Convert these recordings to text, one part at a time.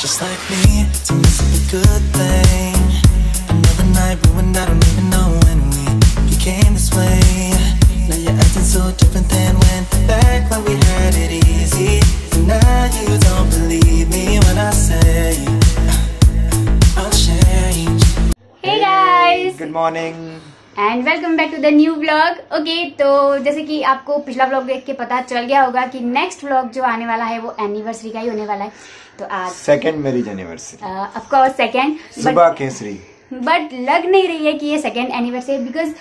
Just like me, to miss a good thing. Another night ruined, I don't even know when we became this way. Now you're acting so different than when back when we had it easy. And now you don't believe me when I say I'll change. Hey guys! Good morning and welcome back to the new vlog. Okay, तो जैसे कि आपको पिछला vlog देख के पता चल गया होगा कि नेक्स्ट व्लॉग जो आने वाला है वो एनिवर्सरी का ही होने वाला है। तो आज second marriage anniversary, of course second, सुबह केसरी, बट लग नहीं रही है कि ये सेकंड एनिवर्सरी, बिकॉज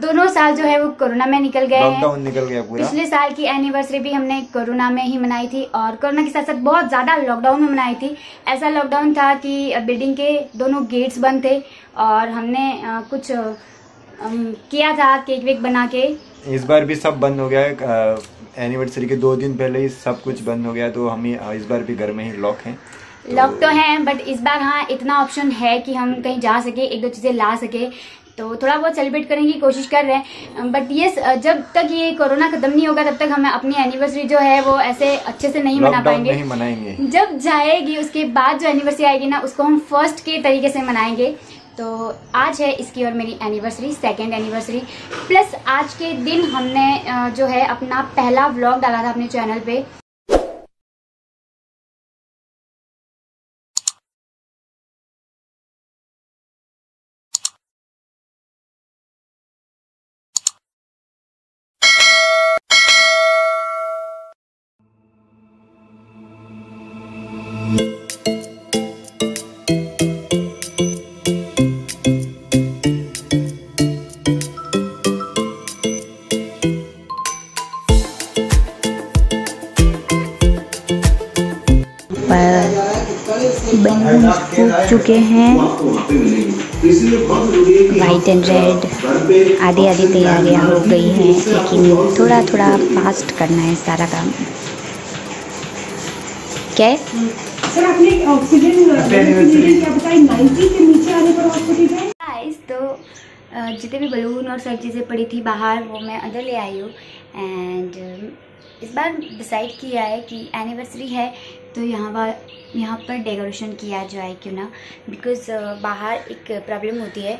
दोनों साल जो है वो कोरोना में निकल गए हैं। लॉकडाउन निकल गया पूरा। पिछले साल की एनिवर्सरी भी हमने कोरोना में ही मनाई थी और कोरोना के साथ साथ बहुत ज्यादा लॉकडाउन में मनाई थी। ऐसा लॉकडाउन था कि बिल्डिंग के दोनों गेट्स बंद थे और हमने कुछ किया था, केक वेक बना के। इस बार भी सब बंद हो गया है। एनिवर्सरी के 2 दिन पहले ही सब कुछ बंद हो गया, तो हम इस बार भी घर में ही लॉक हैं। लॉक तो हैं, बट इस बार हाँ इतना ऑप्शन है कि हम कहीं जा सके, एक दो चीजें ला सके, तो थोड़ा बहुत सेलिब्रेट करने की कोशिश कर रहे हैं। बट ये जब तक ये कोरोना खत्म नहीं होगा तब तक हमें अपनी एनिवर्सरी जो है वो ऐसे अच्छे से नहीं मना पाएंगे, नहीं मनाएंगे। जब जाएगी उसके बाद जो एनिवर्सरी आएगी ना, उसको हम फर्स्ट के तरीके से मनाएंगे। तो आज है इसकी और मेरी एनिवर्सरी, सेकेंड एनिवर्सरी। प्लस आज के दिन हमने जो है अपना पहला व्लॉग डाला था अपने चैनल पे। बैलून फूट चुके हैं, वाइट एंड रेड। आधी आधी तैयारियां हो गई हैं, लेकिन थोड़ा थोड़ा फास्ट करना है सारा काम। क्या है सर, आपने ऑक्सीजन क्या बताया 90 के नीचे आने पर ऑक्सीजन है? गाइस, तो जितने भी बलून और सब चीज़ें पड़ी थी बाहर वो मैं अंदर ले आई हूँ। एंड इस बार डिसाइड किया है कि एनिवर्सरी है तो यहाँ पर डेकोरेशन किया जाए, क्यों ना। बिकॉज़ बाहर एक प्रॉब्लम होती है,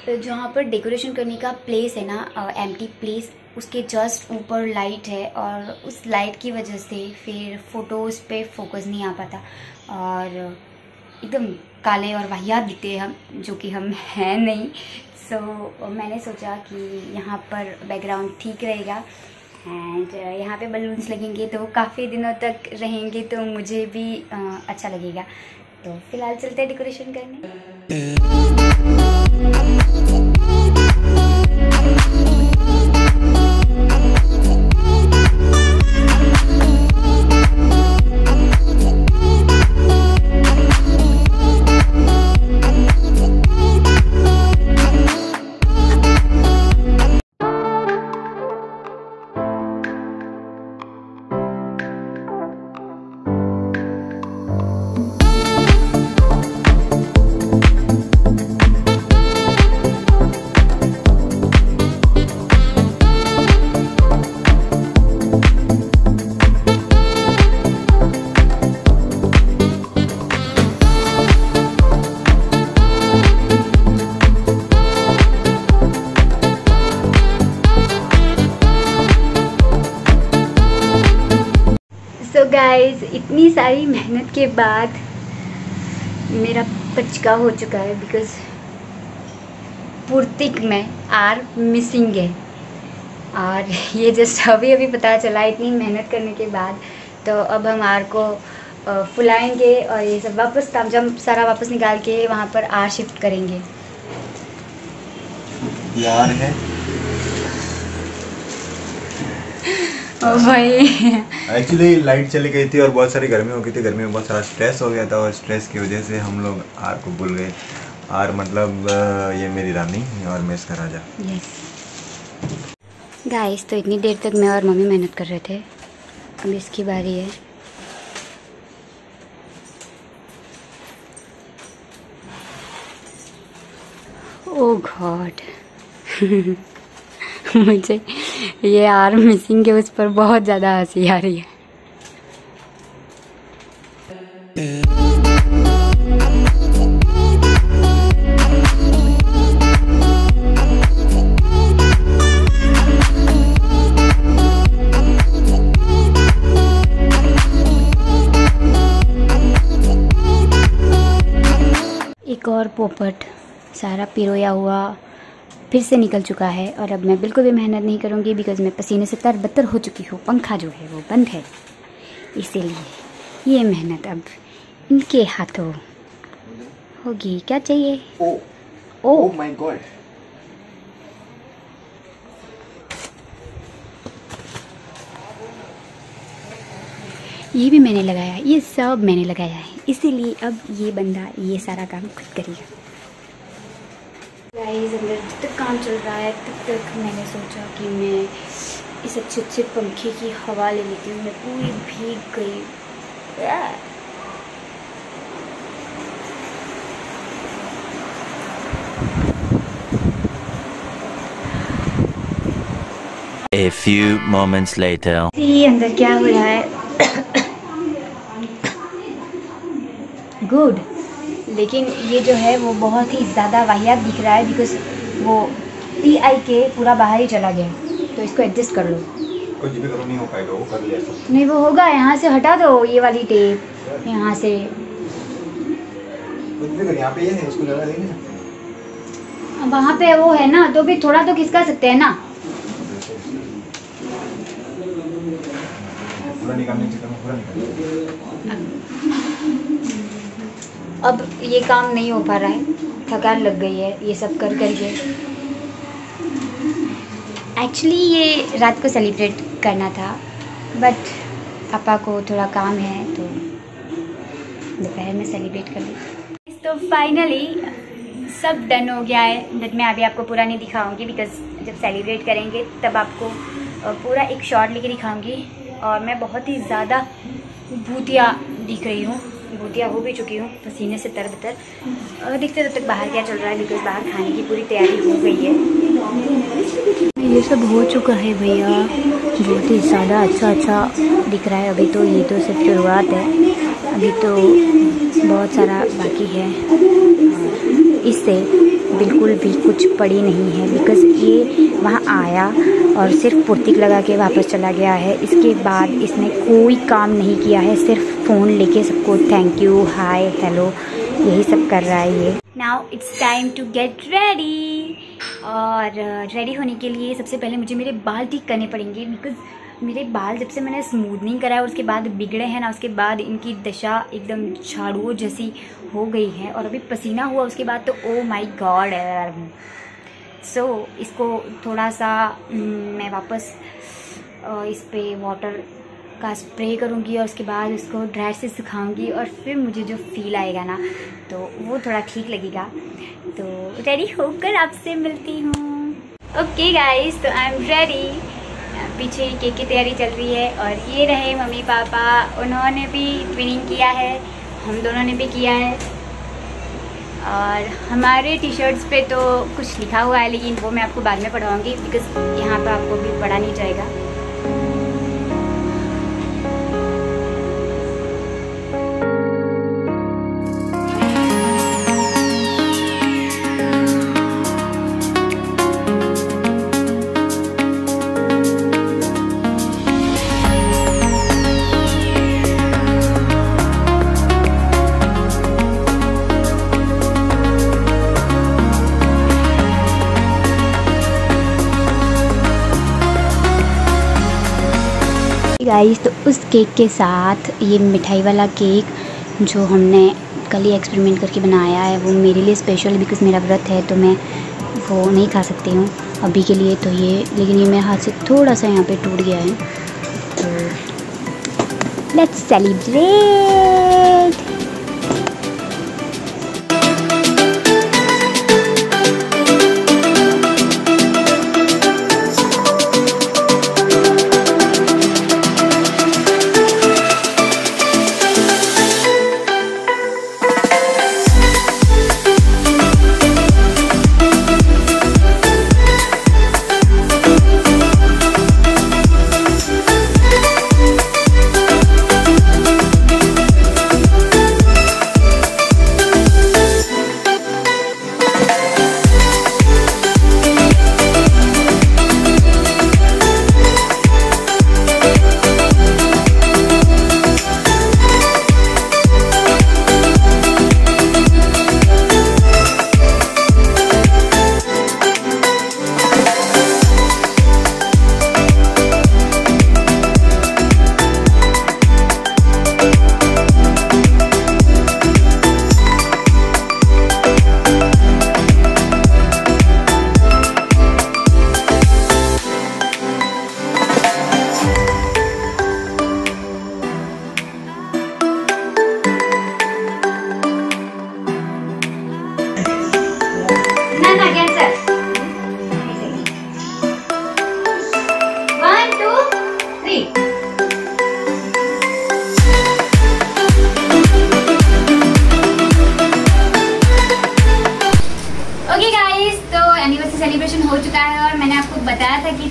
तो जहाँ पर डेकोरेशन करने का प्लेस है ना, एम्प्टी प्लेस, उसके जस्ट ऊपर लाइट है और उस लाइट की वजह से फिर फ़ोटोज़ पे फोकस नहीं आ पाता और एकदम काले और वाहियात दिखते हैं हम, जो कि हम हैं नहीं। सो मैंने सोचा कि यहाँ पर बैकग्राउंड ठीक रहेगा एंड यहाँ पे बलून्स लगेंगे तो वो काफ़ी दिनों तक रहेंगे, तो मुझे भी अच्छा लगेगा। तो फिलहाल चलते हैं डेकोरेशन करने। तो गाइज, इतनी सारी मेहनत के बाद मेरा पचका हो चुका है, बिकॉज पुर्तिक में आर मिसिंग है और ये जस्ट अभी अभी पता चला इतनी मेहनत करने के बाद। तो अब हम आर को फुलाएंगे और ये सब वापस तामझाम सारा वापस निकाल के वहाँ पर आर शिफ्ट करेंगे। यार है ओ भाई, एक्चुअली लाइट चली गई थी और बहुत सारी गर्मी हो गई थी। गर्मी में बहुत सारा स्ट्रेस हो गया था और स्ट्रेस की वजह से हम लोग आर को भूल गए। आर मतलब ये मेरी रानी और मैं इसका राजा। यस गाइस, तो इतनी देर तक मैं और मम्मी मेहनत कर रहे थे, अब इसकी बारी है। ओह गॉड मुझे ये आर मिसिंग के उस पर बहुत ज़्यादा हंसी आ रही है। एक और पोपट सारा पिरोया हुआ फिर से निकल चुका है। और अब मैं बिल्कुल भी मेहनत नहीं करूँगी बिकॉज़ मैं पसीने से तरबतर हो चुकी हूँ। पंखा जो है वो बंद है, इसीलिए ये मेहनत अब इनके हाथों होगी। क्या चाहिए? Oh my God. ये भी मैंने लगाया, ये सब मैंने लगाया है, इसीलिए अब ये बंदा ये सारा काम खुद करेगा। गाइस अंदर जब तक काम चल रहा है तब तक मैंने सोचा कि मैं इस अच्छे पंखे की हवा ले लेती हूँ। मैं पूरी भीग गई। A few moments later. ये अंदर क्या हो रहा है? गुड, लेकिन ये जो है वो बहुत ही ज़्यादा वाहियात दिख रहा है बिकॉज वो TI के पूरा बाहर ही चला गया, तो इसको एडजस्ट कर लो। कुछ भी करो नहीं हो पाएगा, वो कर लिया सब। नहीं वो होगा, यहाँ से हटा दो ये वाली टेप, यहाँ से। कुछ भी कर, यहाँ पे ये है, उसको लगा देंगे। वहाँ पे वो है ना, तो भी थोड़ा तो खिसका सकते हैं ना। पूरा निकालने से पूरा निकाल। अब ये काम नहीं हो पा रहा है, थकान लग गई है ये सब कर करके। एक्चुअली ये रात को सेलिब्रेट करना था बट पापा को थोड़ा काम है तो दोपहर में सेलिब्रेट कर ली। तो फाइनली सब डन हो गया है, बट मैं अभी आपको पूरा नहीं दिखाऊंगी बिकॉज जब सेलिब्रेट करेंगे तब आपको पूरा एक शॉट लेके दिखाऊंगी। और मैं बहुत ही ज़्यादा भूतिया दिख रही हूँ, भूतिया हो भी चुकी हूँ पसीने से तरबतर। देखते तब तक बाहर क्या चल रहा है बिकॉज बाहर खाने की पूरी तैयारी हो गई है। ये सब हो चुका है भैया, बहुत ही ज़्यादा अच्छा दिख रहा है। अभी तो ये तो सिर्फ शुरुआत है, अभी तो बहुत सारा बाकी है। इससे बिल्कुल भी कुछ पड़ी नहीं है बिकॉज ये वहाँ आया और सिर्फ पुर्तिक लगा के वापस चला गया है। इसके बाद इसने कोई काम नहीं किया है, सिर्फ फ़ोन लेके सबको थैंक यू, हाय, हेलो यही सब कर रहा है ये। Now it's time to get ready. और रेडी होने के लिए सबसे पहले मुझे मेरे बाल ठीक करने पड़ेंगे बिकॉज मेरे बाल जब से मैंने स्मूदनिंग करा है और उसके बाद बिगड़े हैं ना, उसके बाद इनकी दशा एकदम झाड़ुओं जैसी हो गई है। और अभी पसीना हुआ उसके बाद तो ओ माय गॉड। सो इसको थोड़ा सा मैं वापस इस पे वाटर का स्प्रे करूँगी और उसके बाद उसको ड्रायर से सुखाऊंगी और फिर मुझे जो फील आएगा ना तो वो थोड़ा ठीक लगेगा। तो रेडी होकर आपसे मिलती हूँ। ओके गाइस, तो आई एम रेडी। पीछे केक की तैयारी चल रही है और ये रहे मम्मी पापा, उन्होंने भी ट्विनिंग किया है, हम दोनों ने भी किया है। और हमारे टी शर्ट्स पे तो कुछ लिखा हुआ है लेकिन वो मैं आपको बाद में पढ़ाऊँगी बिकॉज यहाँ पर आपको भी पढ़ा नहीं जाएगा। गाइस, तो उस केक के साथ ये मिठाई वाला केक जो हमने कल ही एक्सपेरिमेंट करके बनाया है वो मेरे लिए स्पेशल है बिकॉज़ मेरा व्रत है तो मैं वो नहीं खा सकती हूँ अभी के लिए। तो ये लेकिन ये मेरे हाथ से थोड़ा सा यहाँ पे टूट गया है। तो लेट्स सेलिब्रेट।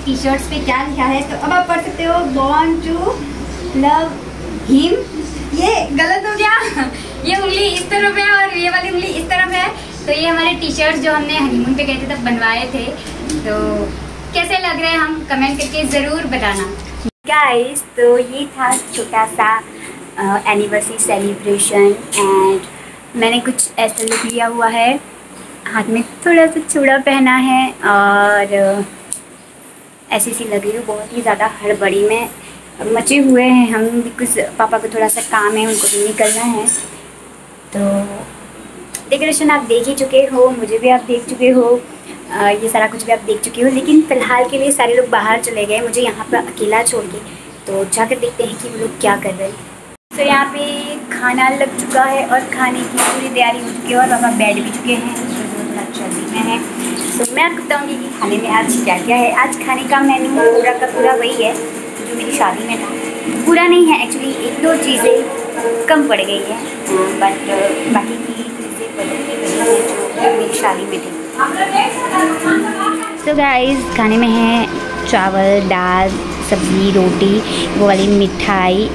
टी शर्ट्स पे क्या लिखा है, तो अब आप पढ़ सकते हो बॉर्न टू लव हिम। ये गलत हो गया, ये उंगली इस तरफ है और ये वाली उंगली इस तरफ है। तो ये हमारे टी शर्ट्स जो हमने हनीमून पे गए थे तब बनवाए थे, तो कैसे लग रहे हैं हम कमेंट करके ज़रूर बताना गाइस। तो ये था छोटा सा एनिवर्सरी सेलिब्रेशन एंड मैंने कुछ ऐसा लुक लिया हुआ है, हाथ में थोड़ा सा चूड़ा पहना है और ऐसी सी लग रही हूँ, बहुत ही ज़्यादा हड़बड़ी में मचे हुए हैं हम भी। कुछ पापा को थोड़ा सा काम है, उनको भी निकलना है। तो डेकोरेशन आप देख ही चुके हो, मुझे भी आप देख चुके हो, ये सारा कुछ भी आप देख चुके हो, लेकिन फ़िलहाल के लिए सारे लोग बाहर चले गए, मुझे यहाँ पर अकेला छोड़ के। तो जाकर देखते हैं कि वो लोग क्या कर रहे हैं। तो यहाँ पे खाना लग चुका है और खाने की पूरी तैयारी हो चुकी है और पापा बैठ भी चुके हैं, थोड़ा जल्दी में है। तो मैं आपको बताऊँगी कि खाने में आज क्या क्या है। आज खाने का मेन्यू पूरा का पूरा वही है जो मेरी शादी में था। पूरा नहीं है एक्चुअली, एक दो चीज़ें कम पड़ गई है, बट बाकी की चीज़ें बदल गई है जो मेरी शादी में थी। तो गाइस खाने में है चावल, दाल, सब्ज़ी, रोटी, वो वाली मिठाई,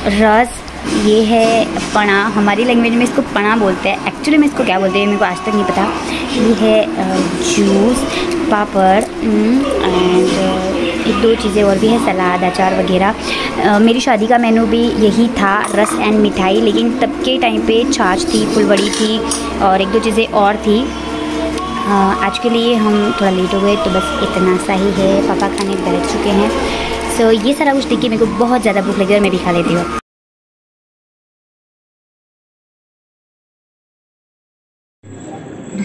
रस, ये है पना, हमारी लैंग्वेज में इसको पना बोलते हैं, एक्चुअली में इसको क्या बोलते हैं मेरे को आज तक नहीं पता। ये है जूस, पापड़ एंड एक दो चीज़ें और भी है, सलाद, अचार वगैरह। मेरी शादी का मेनू भी यही था, रस एंड मिठाई, लेकिन तब के टाइम पे छाछ थी, फुलबड़ी थी और एक दो चीज़ें और थी। आज के लिए हम थोड़ा लेट हो गए तो बस इतना सा ही है, पापा खाने बैठ चुके हैं। सो ये सारा कुछ देख के मेरे को बहुत ज़्यादा भूख लगी और मैं भी खा लेती हूँ।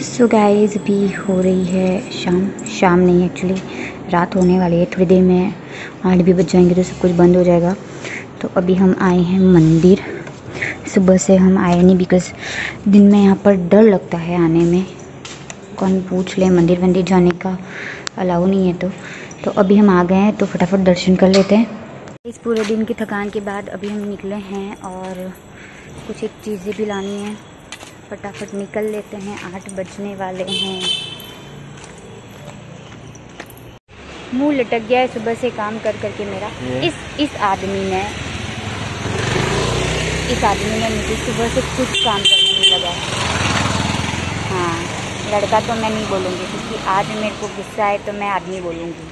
सो गाइस अभी हो रही है शाम नहीं एक्चुअली रात होने वाली है, थोड़ी देर में 8 भी बज जाएंगे तो सब कुछ बंद हो जाएगा। तो अभी हम आए हैं मंदिर, सुबह से हम आए नहीं बिकॉज़ दिन में यहाँ पर डर लगता है आने में, कौन पूछ ले, मंदिर जाने का अलाउ नहीं है। तो अभी हम आ गए हैं तो फटाफट दर्शन कर लेते हैं। इस पूरे दिन की थकान के बाद अभी हम निकले हैं और कुछ एक चीज़ें भी लानी है, फटाफट निकल लेते हैं, 8 बजने वाले हैं। मुंह लटक गया है सुबह से काम कर करके मेरा। इस आदमी ने मुझे सुबह से कुछ काम करने नहीं लगा। हाँ, लड़का तो मैं नहीं बोलूँगी क्योंकि आज मेरे को गुस्सा है तो मैं आदमी बोलूँगी।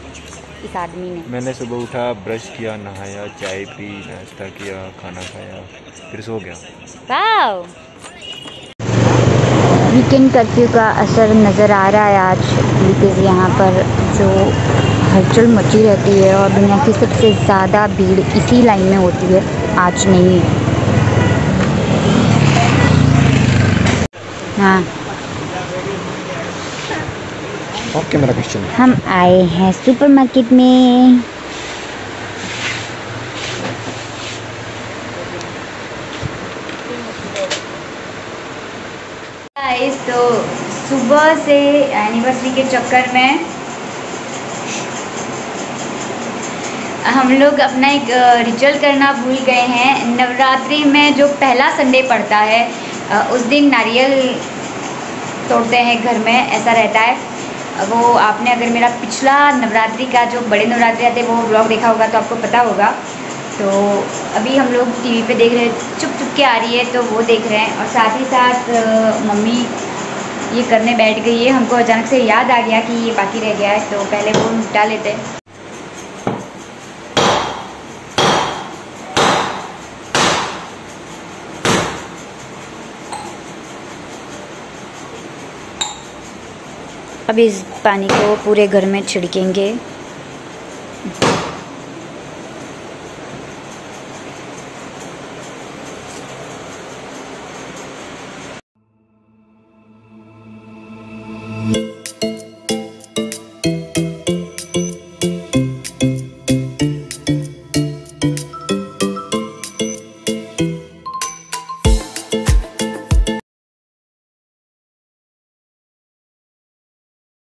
इस आदमी ने, मैंने सुबह उठा, ब्रश किया, नहाया, चाय पी, नाश्ता किया, खाना खाया, फिर सो गया। वाओ, वीकेंड कर्फ्यू का असर नज़र आ रहा है आज, बिकॉज़ यहाँ पर जो हलचल मची रहती है और दुनिया की सबसे ज़्यादा भीड़ इसी लाइन में होती है, आज नहीं है। हाँ ओके, मेरा क्वेश्चन, हम आए हैं सुपरमार्केट में। तो सुबह से एनिवर्सरी के चक्कर में हम लोग अपना एक रिचुअल करना भूल गए हैं। नवरात्रि में जो पहला संडे पड़ता है उस दिन नारियल तोड़ते हैं घर में, ऐसा रहता है। वो आपने अगर मेरा पिछला नवरात्रि का जो बड़े नवरात्रि आते वो व्लॉग देखा होगा तो आपको पता होगा। तो अभी हम लोग टीवी पे देख रहे हैं, चुप के आ रही है तो वो देख रहे हैं और साथ ही साथ मम्मी ये करने बैठ गई है। हमको अचानक से याद आ गया कि ये बाकी रह गया है तो पहले वो निपटा लेते हैं। अब इस पानी को पूरे घर में छिड़केंगे।